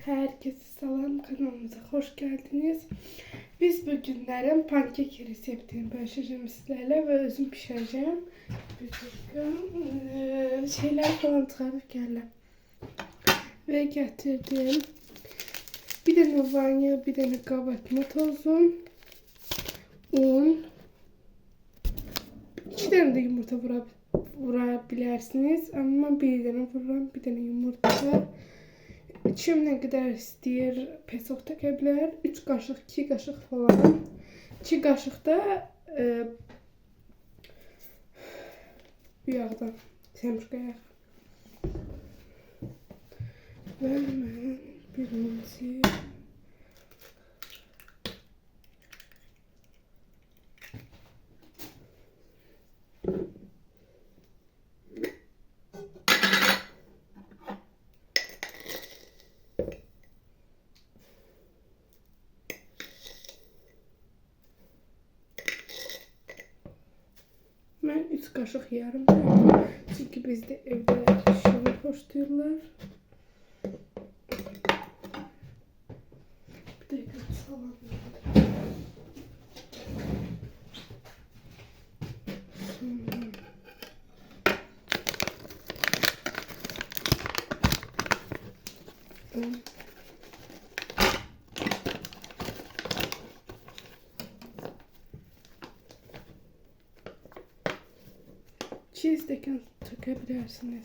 Herkese selam, kanalımıza hoş geldiniz. Biz bugünlerim pankek reseptini bölüşeceğim sizlerle ve özüm pişireceğim. Şeyler falan çıkarıp geldim. Ve getirdim. Bir tane vanilya, bir tane kabartma tozu, un, 2 tane de yumurta vurabilirsiniz. Ama bir tane vururam, bir tane yumurta. İçim ne kadar istəyir pesok tökə bilər. 3 qaşıq, 2 qaşıq falan. 2 qaşıq da bu yağdan, semşka yağı. Və mən birinci ben 3 kaşık yarım koydum. Çünkü bizde evde şunu hoşluyorlar. Bir dakika salam. Cheese de tökebilirsiniz.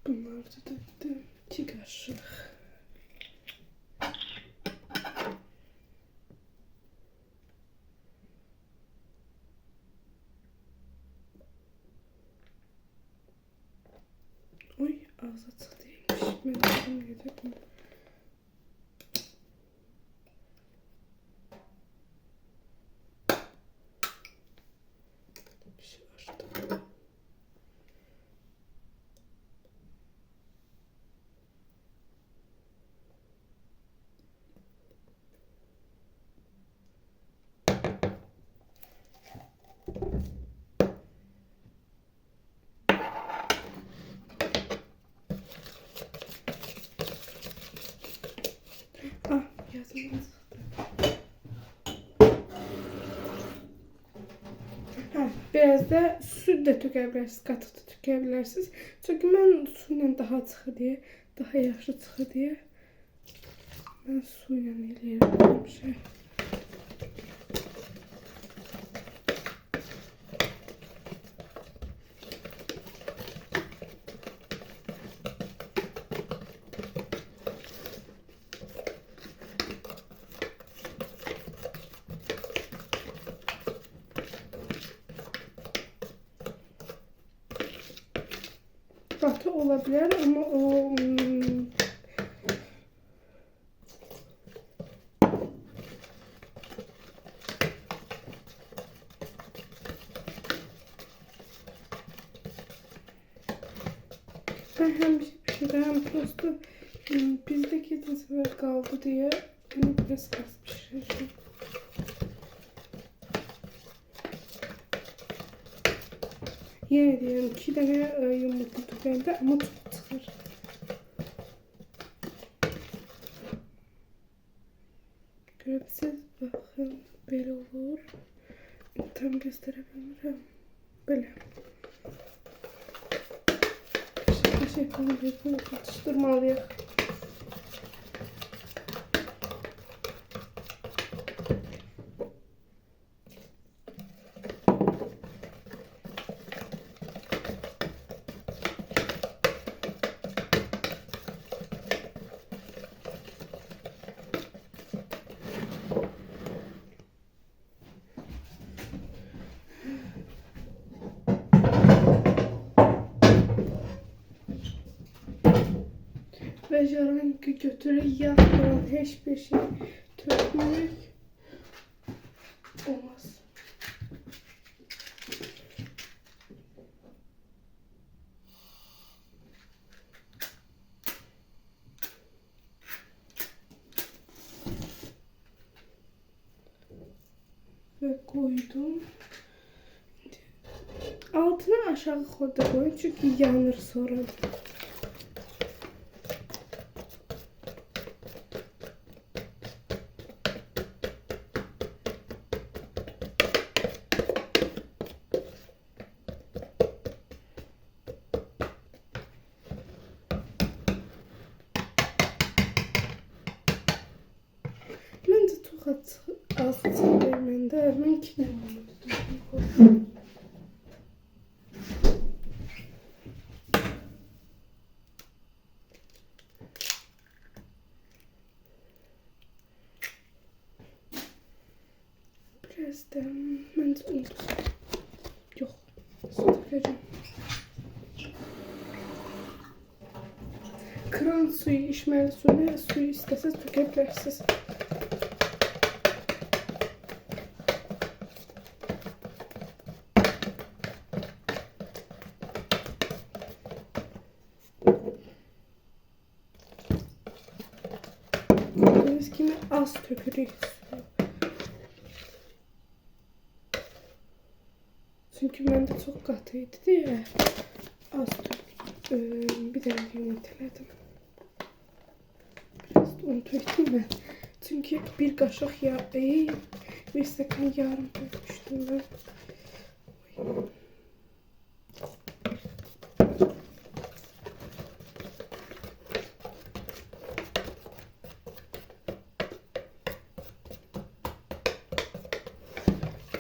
Bunları da döktüm. 2 kaşık. Oy, ağza çıktıymış. Ben dedim yedim. Bir şey açtım. Ah, yazılmaz. Biraz da süt de tökebilirsiniz, qatıq da tökebilirsiniz. Çünki mən su ilə daha çıxır deyə, daha yaxşı çıxır deyə mən su ilə eləyirəm həmişə. Batı olabilir ama o ben həmişə pişirəm, prosto bizdə keçən səfər qaldı deyə onu biraz az pişirəcəm. Yenə deyirəm, 2 dənə yumurta tökəndə amma çox çıxır. Görəbilirsiniz, baxın, belə olur. Tam göstərə bilmirəm. Belə. Şey falan atıştırmalıyıq. Ve Jaranka götürüp yapmadan hiçbir şey tökmek olmaz. Ve koydum. Altına aşağı koyda koyun çünkü yanır sonra. Bence çok az sevmem de ben ki biraz da bence unuttum. Yok. Su takacağım. Kran suyu, içmeli suyu isteseniz tökebilirsiniz. Gördüğünüz gibi az tökülüyor. Çünkü bende çok katıydı diye az bir de yumurtaladım. Biraz da un töktüm ben. Çünkü bir kaşık yağ değil, bir stakan yarım tökmüştüm ben.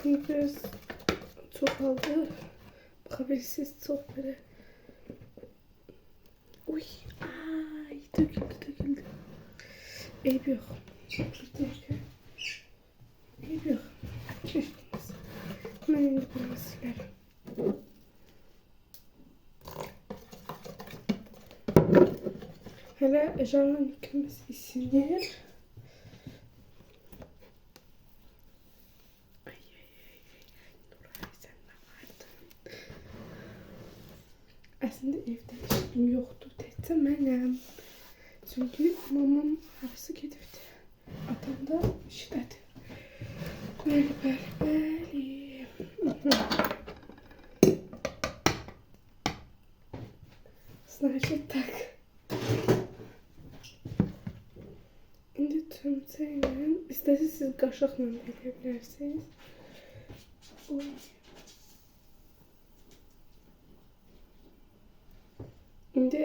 Şimdi biraz çok aldı. Bakabilirsiniz çok böyle. Uy, ay döküldü. Eyüp yok. Bir dakika. Eyüp yok. Çeşitimiz. Ben şimdi bunu silerim. Hele Jaran yıkaması isimler. Aslında evde işim yoktu teyze mənim. Çünkü mamam harası gedibdi. Atam da işlədi. Bəli. Значит так. İndi çömçəklə, istəsiniz siz qaşıqla eləyə bilərsiniz. Oy. İndi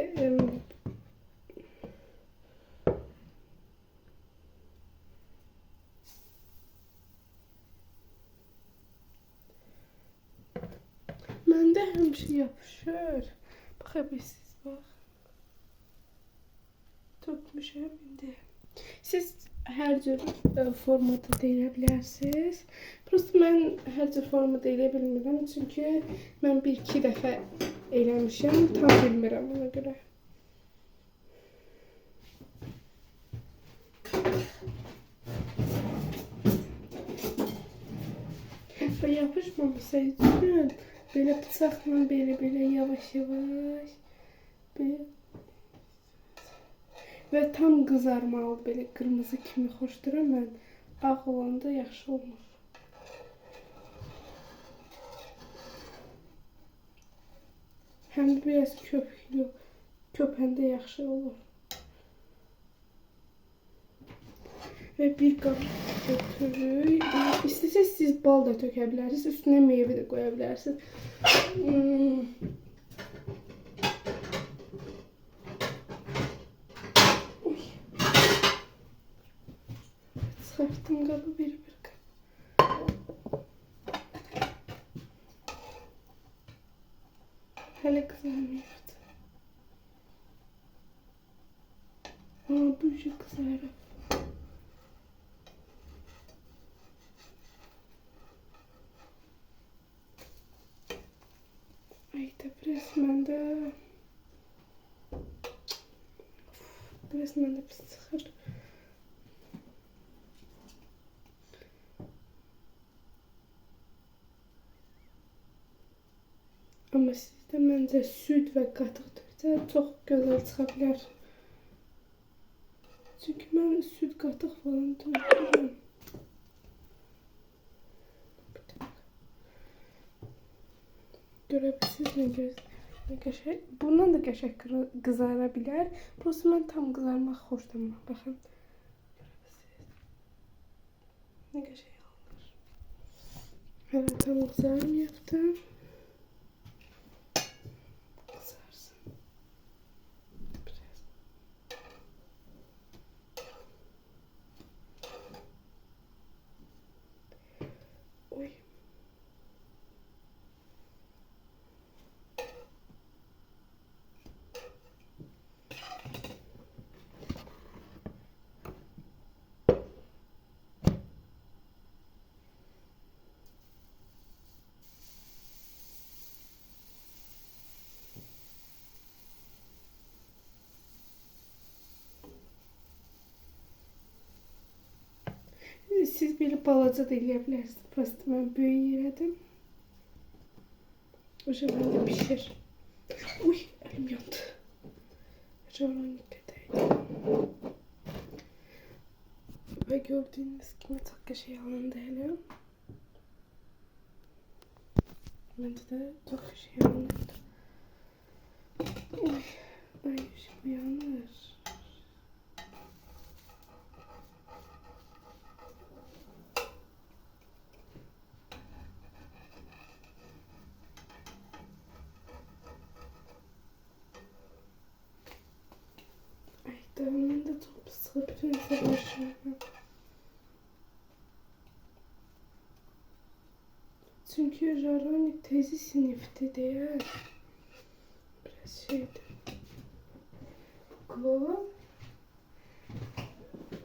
məndə həmişə yapışır. Baxabilirsiniz, bax. Tökmüşəm indi. Siz hər cür formada da eləyə bilərsiniz. Prosta mən hər cür formada eləyə bilmirəm. Çünki mən bir-iki dəfə eləmişəm. Tam bilmirəm ona görə. Və yapışmamışsa üçün belə bıçaqla belə yavaş-yavaş belə və tam qızarmalı, belə qırmızı kimi xoşduram mən. Ağ olanda yaxşı olmur. Həm də biraz köpüklü, köpəndə yaxşı olur. Və bir qab götürürük. İstəsəz siz bal da tökə bilərsiniz, üstünə meyvə də qoya bilərsiniz. Çıxartdım qabı bir qab. Hələ qızarmayıbdı. Bu işi qızarıb. Ay da biraz məndə biraz məndə pis çıxır. Amma sizdə məncə süd və qatıq töksə çox gözəl çıxa bilər. Çünki mən süd qatıq falan tökürəm. Görebilirsiniz ne gözler. Bundan da qəşəng qızara bilər. Prosta mən tam qızarmaq xoşlamam. Baxın. Ne qəşəng alınır. Evet, tam qızarım yaptım. Kızarsın. Biraz. Oy. Siz belə balaca da eləyə bilərsiniz. Prosta mən böyük elədim. O zaman da pişir. Uy, elim yandı. Jaranikədəydim. Və gördüyünüz kimi çox qəşəng alındı elə. Məncə də çox qəşəng alındı. Uy, ay, bu yanır. Devamında çok sıkı bütün savaşlarım. Çünkü Jaranik teyze sinifte değil. Biraz şeydi. Bu.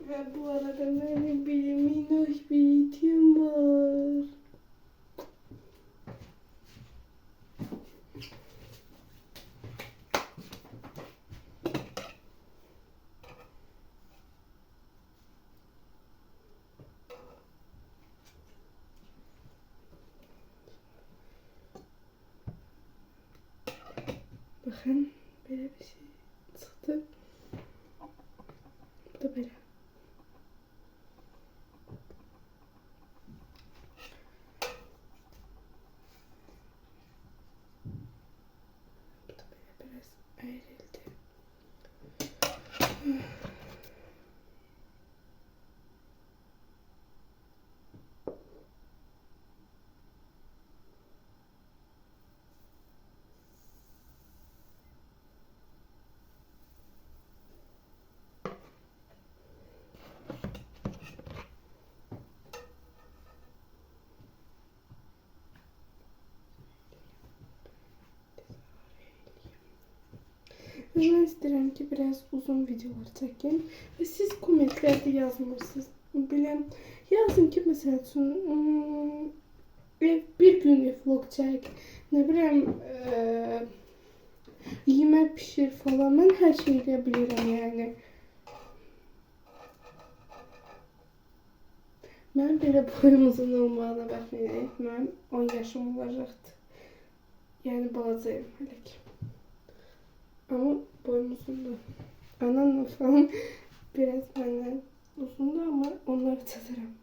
Ve bu arada benim bir minnoş bir itim var. Bakın böyle bir şey çıktı. Bu da böyle. Bu da böyle biraz ayrıldı. Ben isterim ki biraz uzun videolar çekin ve siz komentlerde yazmırsınız. Bilin, yazın ki mesela bir gün vlog çek, ne bileyim yemek pişir falan, ben her şeyi de bilirim yani. Ben belə boyum uzun olmağına baxmayaraq, mən 10 yaşım olacaqdı. Yəni balacayım hələ ki. Ama boyum uzundu. Anamla falan biraz benden uzundu ama onları çatarım.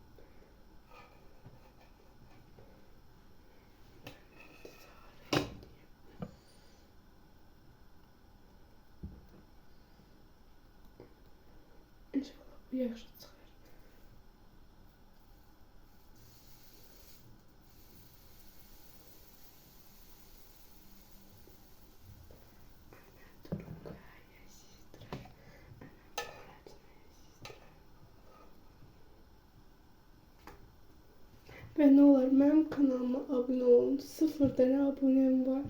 İnşallah bu yaxşı çıxar. Ve ne olur benim kanalıma abone olun. 0 tane abonem var.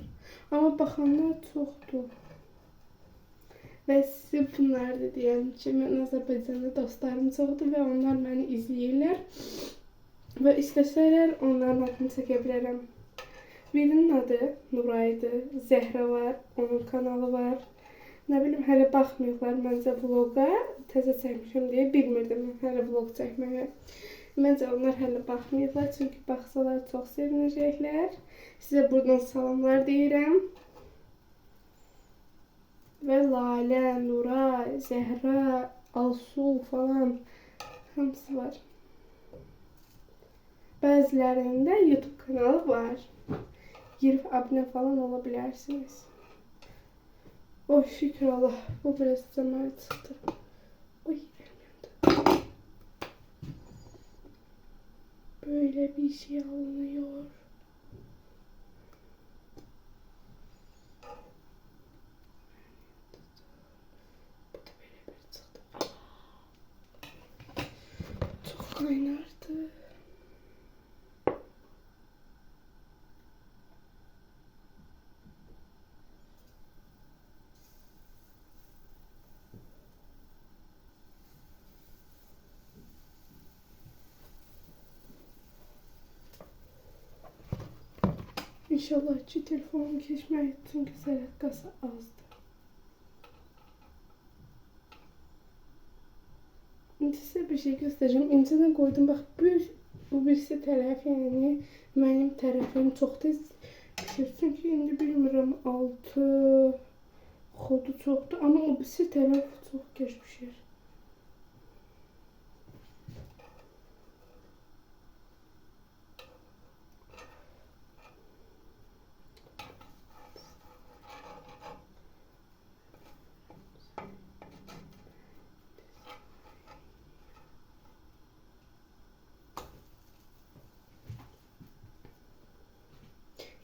Ama bakanlar çoktu. Ve size bunlar da diyeyim ki, ben Azerbaycan'da dostlarım çoxdur ve onlar beni izləyirlər. Ve istəsələr onların adını çəkə bilərəm. Birinin adı Nuray'dı. Zehra var. Onun kanalı var. Nə bilim, hələ baxmayıblar məncə vloqa. Təzə çəkmişəm deyə bilmirdim mən hələ vlog çəkməyi. Məncə onlar hələ baxmayıblar, çünki baxsalar çox sevinəcəklər. Sizə buradan salamlar deyirəm. Və Lalə, Nuray, Zəhra, Alsu falan hamısı var. Bəzilərinin də YouTube kanalı var. Girib abunə falan ola bilərsiniz. Oh şükür Allah, bu biraz zaman çıktı. Oy, elmemde. Böyle bir şey alınıyor. Bu da böyle bir çıktı. Çok kaynardı. İnşallah ki telefonum keçməyir, çünki sərəqqası azdır. İndi sizə bir şey göstərəcəm. İncədən qoydum, bax bu birisi tərəf, yəni mənim tərəfim çox tez pişir. Çünki indi bilmirəm, altı xodu çoxdur, amma o birisi tərəf çox geç pişir.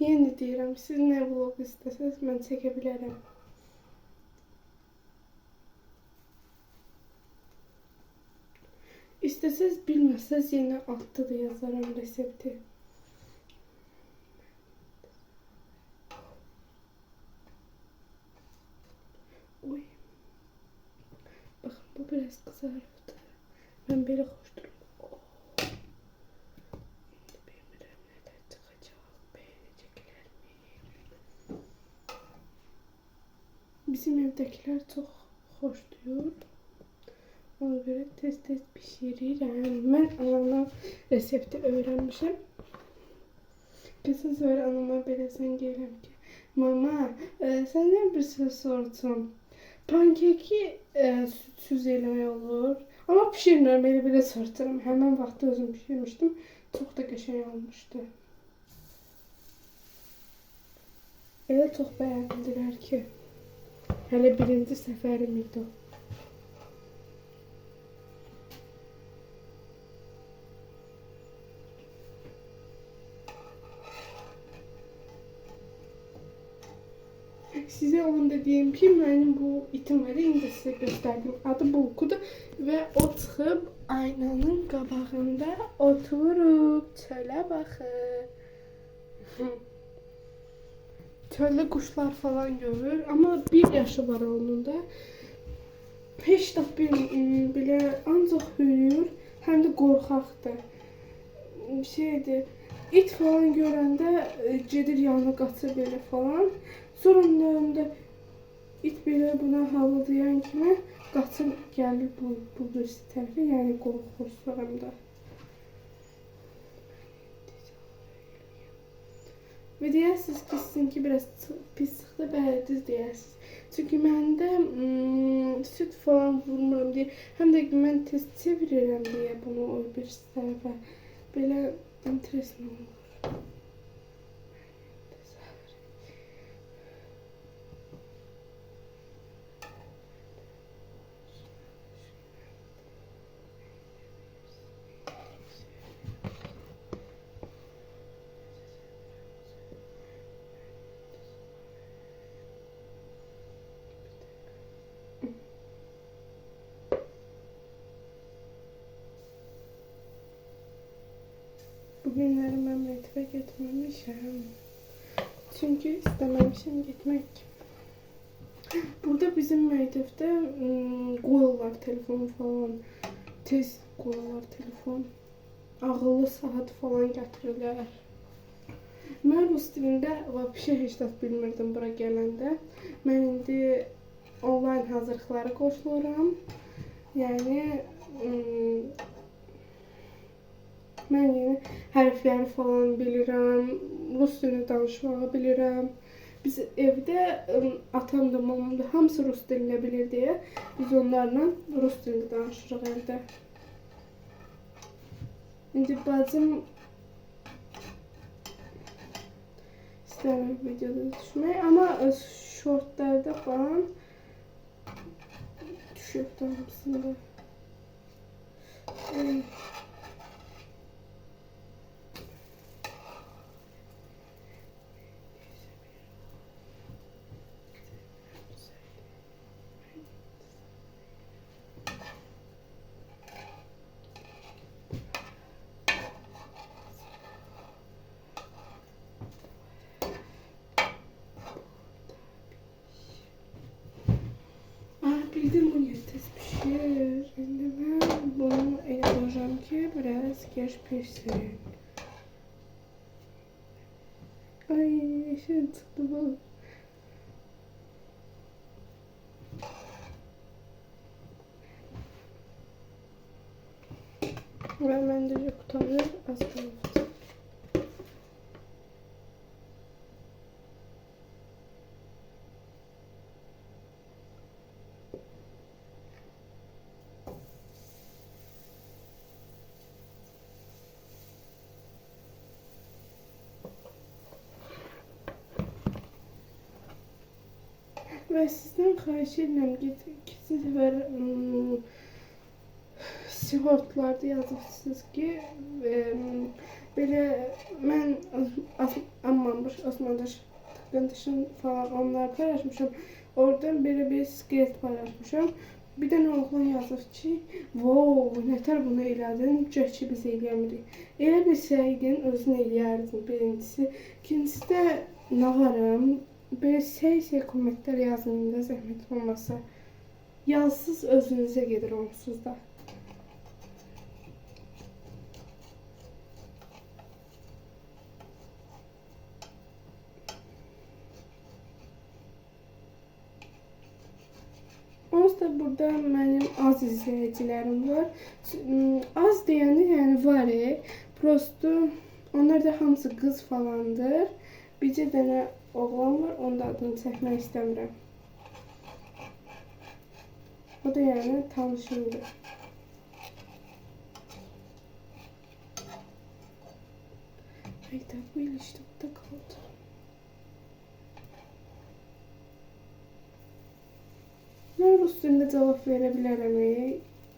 Yeni deyirəm, siz nə vlog istəsəniz mən çəkə bilərəm. İstəsəniz, bilməsəniz yenə altda da yazaram resepti. Oy. Baxın, bu biraz qızarıbdı. Mən belə xoşdurum. Bizim evdekiler çok hoş diyor. Ona göre tez pişiririm. Ben anamdan resepti öğrenmişim. Geçen sefer anama belə zəng gələm ki, mama, səndən bir söz soracağım. Pankeki sütsüz eləmək olur. Ama pişirmirəm, belə soracağım. Həmən vaxtda özüm pişirmişdim. Çox da qəşəng olmuşdu. Elə çox bəyəndilər ki. Hele birinci seferim idi o. Size onu da diyeyim ki, benim bu itim var, indi size gösterdim. Adı Bulku'dur ve o çıxıb aynanın qabağında oturub çölə baxır. Çölde kuşlar falan görür ama 1 yaşı var onun da. Heç də bile ancaq hürüyür, həm də qorxaqdır. Şeydir, it falan görəndə gedir yanına qaçır belə falan. Sonra önündə it belə buna havlayan kimi qaçır gəlir bu birisi tərəfə, yəni qorxur sonunda. Ve deyirsiniz ki, sizinki biraz pis çıxdı, bəli, düz deyirsiniz. Çünki məndə süt falan vurmuram deyə, həm də mən tez çevirirəm deyə bunu o bir tərəfə. Belə interesan olur. Bugünləri məmləkətə getməmişəm. Çünki istəməmişəm getmək. Burada bizim məktəbdə qoyurlar telefon falan. Tez qoyurlar telefon. Ağıllı saat falan gətirirlər. Mən rus dilində vəbşə heç də bilmirdim bura gələndə. Mən indi onlayn hazırlıqlara qoşuluram. Yəni mən yeni hərfləri falan bilirəm, rus dilini danışmağı bilirəm. Biz evdə atam da, mamam da hamısı rus dilini bilir deyə biz onlarla rus dilini danışırıq evdə. İndi bacım istəmir videoda düşmək, amma şortlarda falan düşüb də hamısında. Bildim bu niyə tez pişir. İndi mən bunu elə qoyacağım ki, biraz geç pişsin. Ay, yeşil çıxdı bu. Və məndə qutanır, az qalır. Və sizdən xahiş edirəm ki, keçən səfər sigortlarda yazırsınız ki, belə mən Osmandaş tıqqıntışın falan onları paylaşmışam. Oradan belə bir skret paylaşmışam. Bir dənə oğlan yazır ki, wow, nətər bunu elədin, cəh ki biz eləyəmirik. Elə bilsəydin, özün eləyərdin birincisi. İkincisi də nə varım? Böyle şey kommentler yazın da zəhmət olmasa. Yazsız özünüzə gedir onsuz da. Onsuz da burada mənim az izləyicilərim var. Az deyəndə yəni var. Prosto onlar da hamısı qız falandır. Bircə dənə oğlan var, onun da adını çəkmək istəmirəm. O da yəni tanışımdır. Hayda, bu il işte burada qaldı. Mən rus dilində cavab verə bilərəm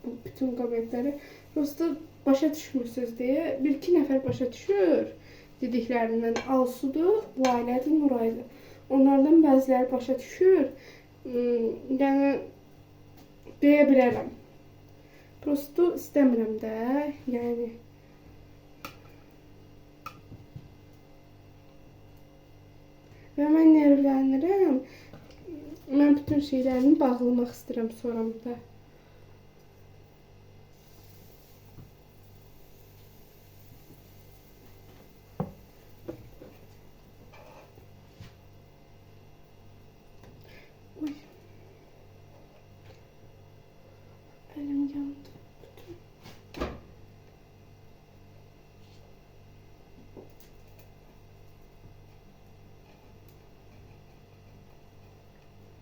bu bütün kommentləri. Rusda başa düşmürsünüz deyə bir-iki nəfər başa düşür. Dediklərindən Alsudur, Laylədir, Nuraydır. Onlardan bəziləri başa düşür. Yəni deyə bilərəm. Prosto istəmirəm də, yəni. Və mən nervlənirəm. Mən bütün şeylərimi bağlamaq istəyirəm sonramda. Oy. Elim yandı.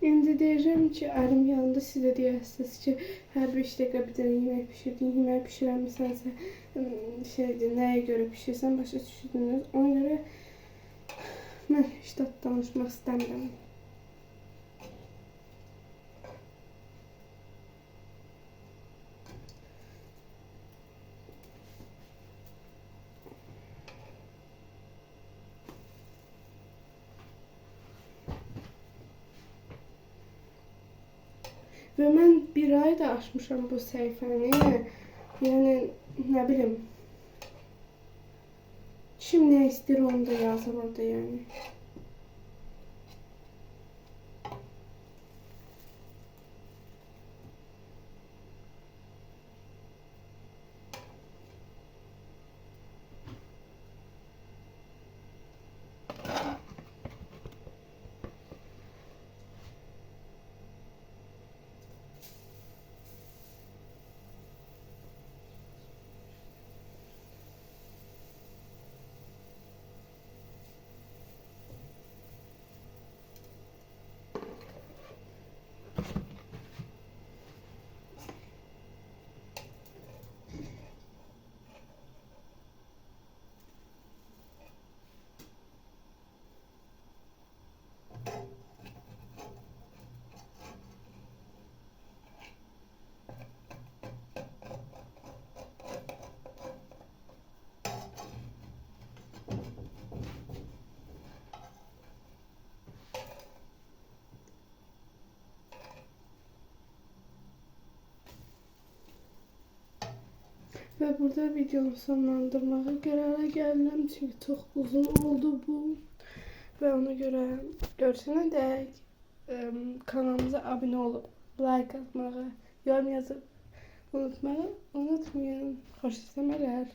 İndi deyəcəm ki, əlim yandı, siz də deyəsiniz ki, hər 5 dəqiqə bir dənə yemək pişirdin, yemək pişirəmisənsə, nəyə görə pişirsən, başa düşürdünüz. Ona görə mən heç də danışmaq istəmirəm. Və mən bir ay da açmışam bu səhifəni. Yəni, nə bilim. Kim nə istəyir onu da yazır orada yəni. Ve burada videomu sonlandırmağa qərara gəldim. Çünki çox uzun oldu bu. Ve ona göre görüşene dek kanalımıza abone olup like atmayı, yorum yazıp unutmayın. Hoş izlemeler.